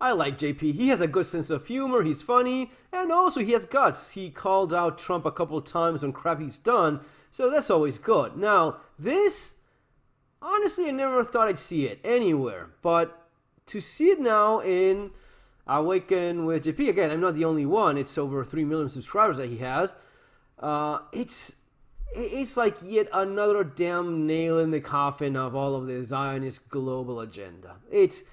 I like JP. He has a good sense of humor. He's funny. And also he has guts. He called out Trump a couple of times on crap he's done. So that's always good. Now, this, honestly, I never thought I'd see it anywhere. But to see it now in Awaken with JP, again, I'm not the only one. It's over 3 million subscribers that he has. It's like yet another damn nail in the coffin of all of the Zionist global agenda.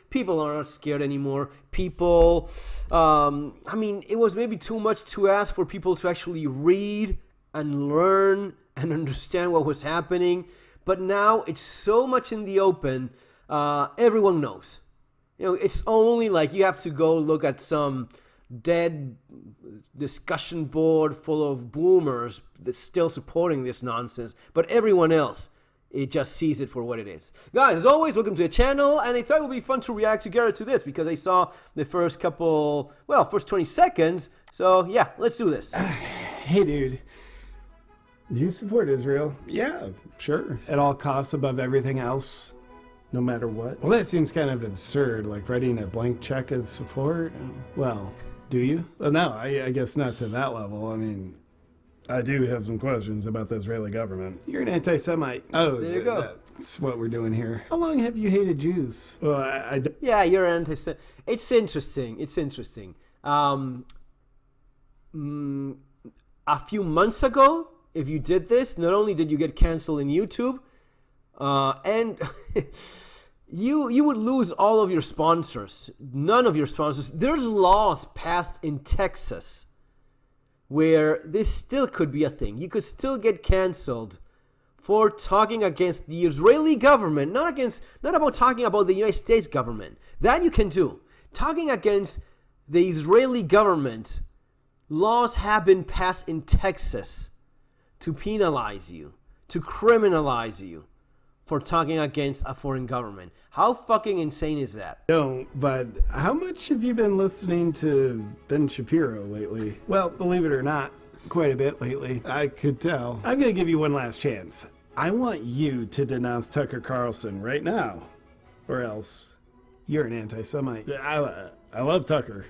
People are not scared anymore. People, it was maybe too much to ask for people to actually read and learn and understand what was happening. But now it's so much in the open, everyone knows. It's only like you have to go look at some dead discussion board full of boomers that's still supporting this nonsense, but everyone else, it just sees it for what it is. Guys, as always, welcome to the channel, and I thought it would be fun to react together to this because I saw the first 20 seconds, so yeah, let's do this. Hey dude, do you support Israel? Yeah, sure. At all costs, above everything else, no matter what? Well, that seems kind of absurd, like writing a blank check of support. Well, do you? Well, no, I guess not to that level. I mean, I do have some questions about the Israeli government. You're an anti-Semite. Oh, there you go. That's what we're doing here. How long have you hated Jews? Well, yeah, you're anti-Semite. It's interesting. It's interesting. A few months ago, if you did this, not only did you get canceled in YouTube, and you would lose all of your sponsors. None of your sponsors. There's laws passed in Texas where this still could be a thing. You could still get canceled for talking against the Israeli government, not about talking about the United States government. That you can do. Talking against the Israeli government, laws have been passed in Texas to penalize you, to criminalize you for talking against a foreign government. How fucking insane is that? No, but how much have you been listening to Ben Shapiro lately? Well, believe it or not, quite a bit lately. I could tell. I'm gonna give you one last chance. I want you to denounce Tucker Carlson right now, or else you're an anti-Semite. I love Tucker.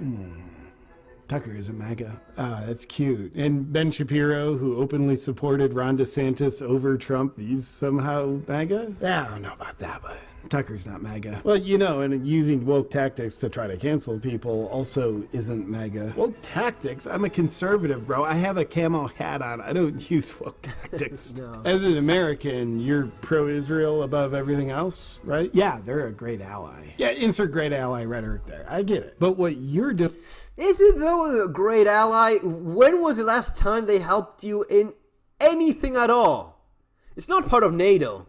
Tucker is a MAGA. Ah, that's cute. And Ben Shapiro, who openly supported Ron DeSantis over Trump, he's somehow MAGA? I don't know about that, but Tucker's not MAGA. Well, and using woke tactics to try to cancel people also isn't MAGA. Woke tactics? I'm a conservative, bro. I have a camo hat on. I don't use woke tactics. No. As an American, you're pro-Israel above everything else, right? Yeah, they're a great ally. Yeah, insert great ally rhetoric there. I get it. But what you're doing... Is it though a great ally? When was the last time they helped you in anything at all? It's not part of NATO.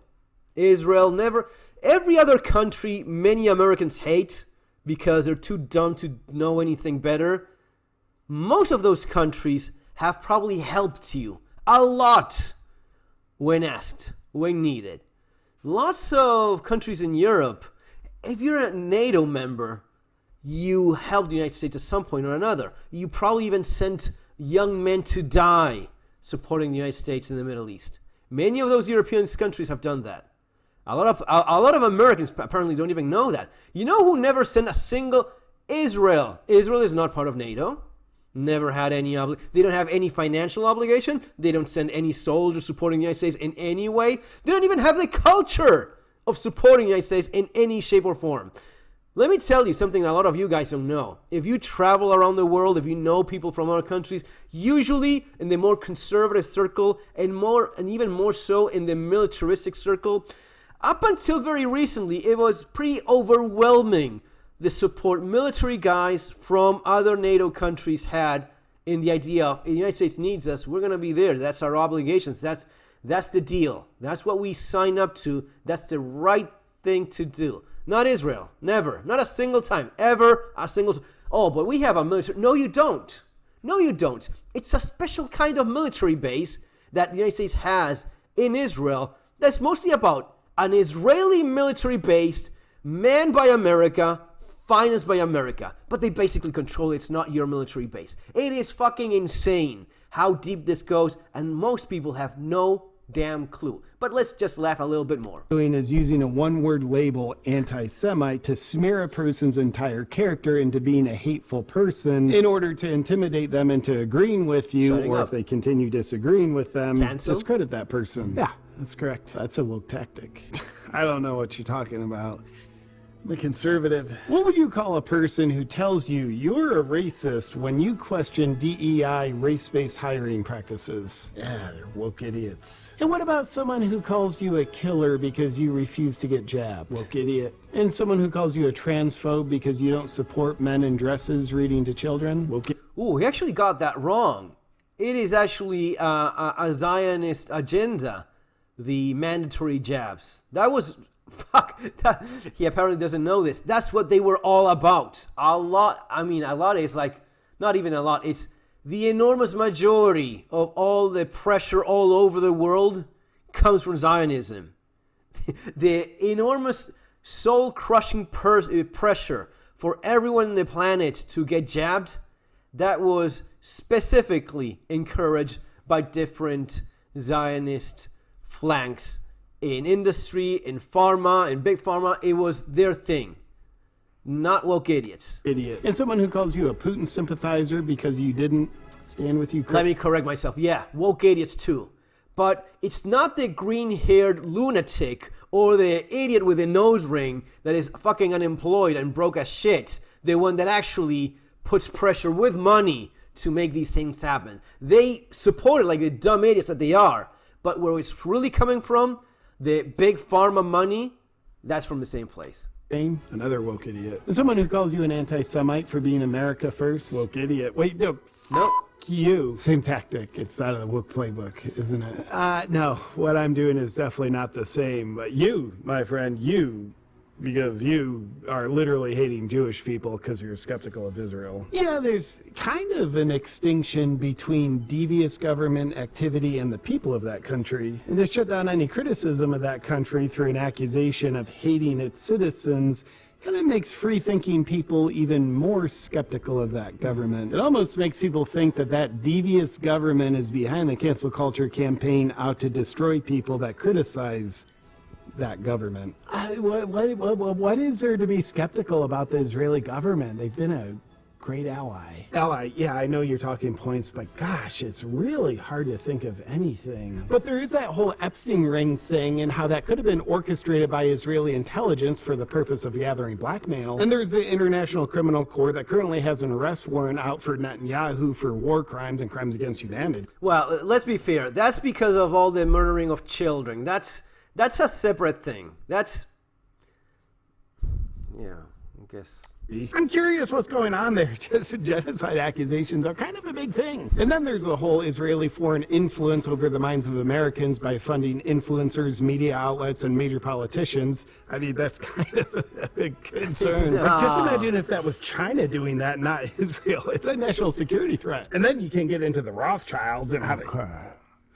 Israel never. Every other country many Americans hate because they're too dumb to know anything better. Most of those countries have probably helped you a lot when asked, when needed. Lots of countries in Europe, if you're a NATO member, you helped the United States at some point or another. You probably even sent young men to die supporting the United States in the Middle East. Many of those European countries have done that. A lot of Americans apparently don't even know that. You know who never sent a single... Israel. Israel is not part of NATO. Never had any... They don't have any financial obligation. They don't send any soldiers supporting the United States in any way. They don't even have the culture of supporting the United States in any shape or form. Let me tell you something a lot of you guys don't know. If you travel around the world, if you know people from other countries, usually in the more conservative circle and even more so in the militaristic circle, up until very recently, it was pretty overwhelming the support military guys from other NATO countries had in the idea of the United States needs us, we're going to be there. That's our obligations. That's the deal. That's what we signed up to. That's the right thing to do. Not Israel. Never. Not a single time. Ever a single... Oh, but we have a military... No, you don't. No, you don't. It's a special kind of military base that the United States has in Israel that's mostly about an Israeli military base manned by America, financed by America. But they basically control it. It's not your military base. It is fucking insane how deep this goes, and most people have no damn clue. But let's just laugh a little bit more. Doing is using a one-word label, anti-Semite, to smear a person's entire character into being a hateful person in order to intimidate them into agreeing with you, Shutting or up. if they continue disagreeing with them, Cancel? discredit that person. Yeah, that's correct. That's a woke tactic. I don't know what you're talking about. I'm a conservative. What would you call a person who tells you you're a racist when you question DEI race-based hiring practices? Yeah, they're woke idiots. And what about someone who calls you a killer because you refuse to get jabbed? Woke idiot. And someone who calls you a transphobe because you don't support men in dresses reading to children? Woke idiot. Ooh, he actually got that wrong. It is actually a Zionist agenda, the mandatory jabs. That was... Fuck, he apparently doesn't know this. That's what they were all about. A lot is like, not even a lot, it's the enormous majority of all the pressure all over the world comes from Zionism. The enormous soul-crushing pressure for everyone on the planet to get jabbed, that was specifically encouraged by different Zionist flanks. In industry, in pharma, in big pharma, it was their thing. Not woke idiots. Idiot. And someone who calls you a Putin sympathizer because you didn't stand with Ukraine. Let me correct myself. Yeah, woke idiots too. But it's not the green-haired lunatic or the idiot with a nose ring that is fucking unemployed and broke as shit. The one that actually puts pressure with money to make these things happen. They support it like the dumb idiots that they are. But where it's really coming from, the big pharma money, that's from the same place. Another woke idiot. And someone who calls you an anti-Semite for being America first. Woke idiot. Wait, no. Nope. You. Same tactic. It's out of the woke playbook, isn't it? No. What I'm doing is definitely not the same. But you, my friend, you, because you are literally hating Jewish people because you're skeptical of Israel. You know, there's kind of an extinction between devious government activity and the people of that country. And to shut down any criticism of that country through an accusation of hating its citizens kind of makes free-thinking people even more skeptical of that government. It almost makes people think that that devious government is behind the cancel culture campaign out to destroy people that criticize that government. What is there to be skeptical about the Israeli government? They've been a great ally. Ally, yeah, I know you're talking points, but gosh, it's really hard to think of anything. But there is that whole Epstein ring thing and how that could have been orchestrated by Israeli intelligence for the purpose of gathering blackmail. And there's the International Criminal Court that currently has an arrest warrant out for Netanyahu for war crimes and crimes against humanity. Well, let's be fair. That's because of all the murdering of children. That's a separate thing. Yeah, I guess. I'm curious what's going on there. Just genocide accusations are kind of a big thing. And then there's the whole Israeli foreign influence over the minds of Americans by funding influencers, media outlets, and major politicians. I mean, that's kind of a big concern. But just imagine if that was China doing that, not Israel. It's a national security threat. And then you can get into the Rothschilds and how they...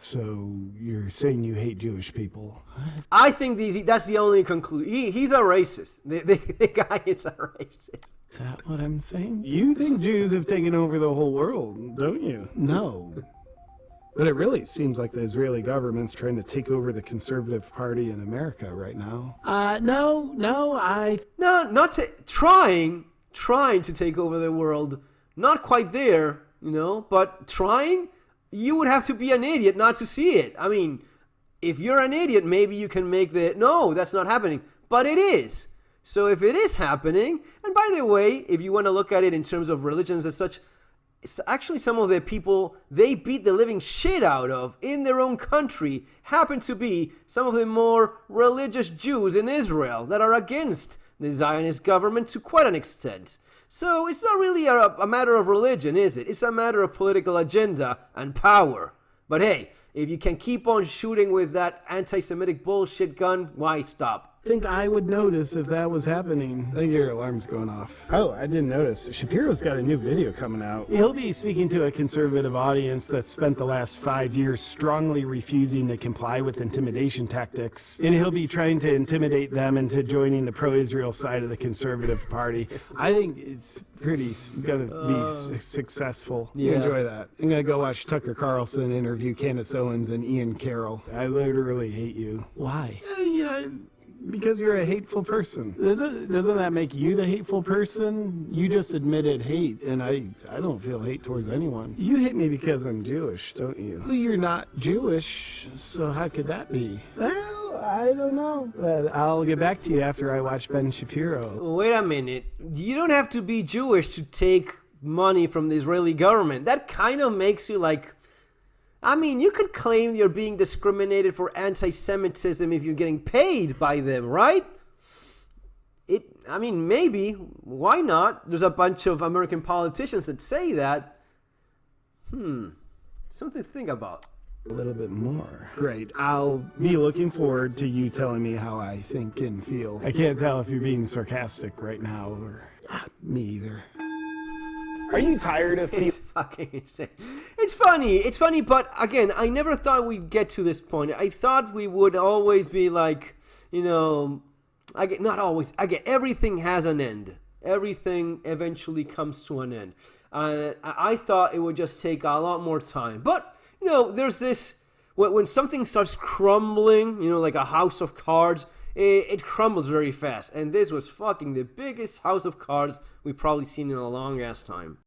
So you're saying you hate Jewish people? I think that's the only conclusion. He's a racist. The guy is a racist. Is that what I'm saying? You think Jews have taken over the whole world, don't you? No. But it really seems like the Israeli government's trying to take over the conservative party in America right now. No, not trying to take over the world. Not quite there, but trying. You would have to be an idiot not to see it. I mean, if you're an idiot, maybe you can make no, that's not happening. But it is. So if it is happening, and by the way, if you want to look at it in terms of religions and such, it's actually some of the people they beat the living shit out of in their own country happen to be some of the more religious Jews in Israel that are against the Zionist government to quite an extent. So it's not really a matter of religion, is it? It's a matter of political agenda and power. But hey, if you can keep on shooting with that anti-Semitic bullshit gun, why stop? think I would notice if that was happening. I think your alarm's going off. Oh, I didn't notice. Shapiro's got a new video coming out. He'll be speaking to a conservative audience that spent the last 5 years strongly refusing to comply with intimidation tactics. And he'll be trying to intimidate them into joining the pro-Israel side of the Conservative Party. I think it's pretty gonna be successful. You enjoy that. I'm gonna go watch Tucker Carlson interview Candace Owens and Ian Carroll. I literally hate you. Why? Because you're a hateful person. Doesn't that make you the hateful person? You just admitted hate, and I don't feel hate towards anyone. You hate me because I'm Jewish, don't you? Well, you're not Jewish, so how could that be? Well, I don't know, but I'll get back to you after I watch Ben Shapiro. Wait a minute. You don't have to be Jewish to take money from the Israeli government. That kind of makes you like... I mean, you could claim you're being discriminated for anti-Semitism if you're getting paid by them, right? I mean, maybe. Why not? There's a bunch of American politicians that say that. Something to think about. A little bit more. Great. I'll be looking forward to you telling me how I think and feel. I can't tell if you're being sarcastic right now or me either. Are you tired of people? It's fucking insane. It's funny, but again, I never thought we'd get to this point. I thought we would always be like, not always. Again, everything has an end. Everything eventually comes to an end. I thought it would just take a lot more time. But, there's this, when something starts crumbling, like a house of cards, it crumbles very fast. And this was fucking the biggest house of cards we've probably seen in a long ass time.